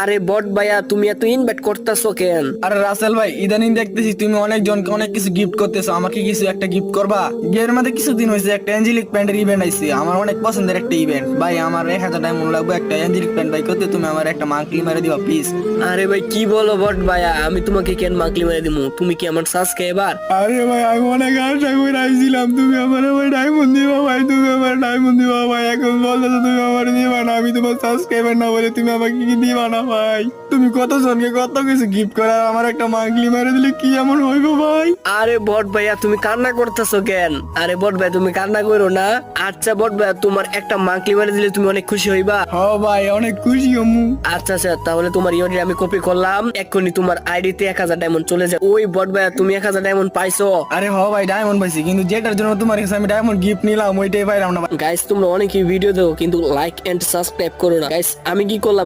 আরে বট ভাইয়া, তুমি এত ইনভাইট করতেছো কেন? আরে রাসেল ভাই, ইদানিং দেখতেছি তুমি অনেকজনকে অনেক কিছু গিফট করতেছো, আমাকে কিছু একটা গিফট করবা? বিয়ের মধ্যে কিছুদিন হয়েছে একটা অ্যাঞ্জেলিক প্যান্টের ইভেন্ট আইছে, আমার অনেক পছন্দের একটা ইভেন্ট ভাই। আমার 1000 ডায়মন্ড লাগবে একটা অ্যাঞ্জেলিক প্যান্ট ভাই করতে, তুমি আমার একটা মান্থলি মেরে দিবা প্লিজ। আরে ভাই কি বলো বট ভাইয়া, আমি তোমাকে কেন মাকলি মেরে দিমু? তুমি কি আমার সাবস্ক্রাইবার? আরে ভাই, আমি অনেক আশা করে আইছিলাম তুমি আমার ডায়মন্ড দিবা ভাই, তুমি আমার ডায়মন্ড দিবা ভাই। এখন বলছো তুমি আমার দিবা না, আমি তোমার সাবস্ক্রাইবার না বলে তুমি আমাকে কি দিবা না ভাই? তুমি কত জনকে কত কিছু গিফট করার, আমার একটা মান্থলি মেরে দিলে কি এমন হইব ভাই? আরে বট ভাইয়া, তুমি কান্না করতেছো কেন? আরে বট ভাই, তুমি কান্না করো না। আচ্ছা বট ভাইয়া, তোমার একটা মাকলি মেরে দিলে তুমি অনেক খুশি হইবা। হ ভাই, অনেক খুশি হমু। আচ্ছা আচ্ছা, তাহলে তোমার ইউনিট আমি কপি করলাম, এক্ষুনি তোমার আইডিতে 1000 ডায়মন্ড চলে যায়। ওই বট ভাইয়া, তুমি 1000 ডায়মন্ড পাইছো? আরে হ ভাই, ডায়মন্ড পাইছি, কিন্তু যেটার জন্য তোমার কাছে আমি ডায়মন্ড গিফট নিলাম ওইটাই পাইলাম না ভাই। গাইস, তোমরা অনেকেই ভিডিও দেখো কিন্তু লাইক এন্ড সাবস্ক্রাইব করো না। গাইস, আমি কি করলাম?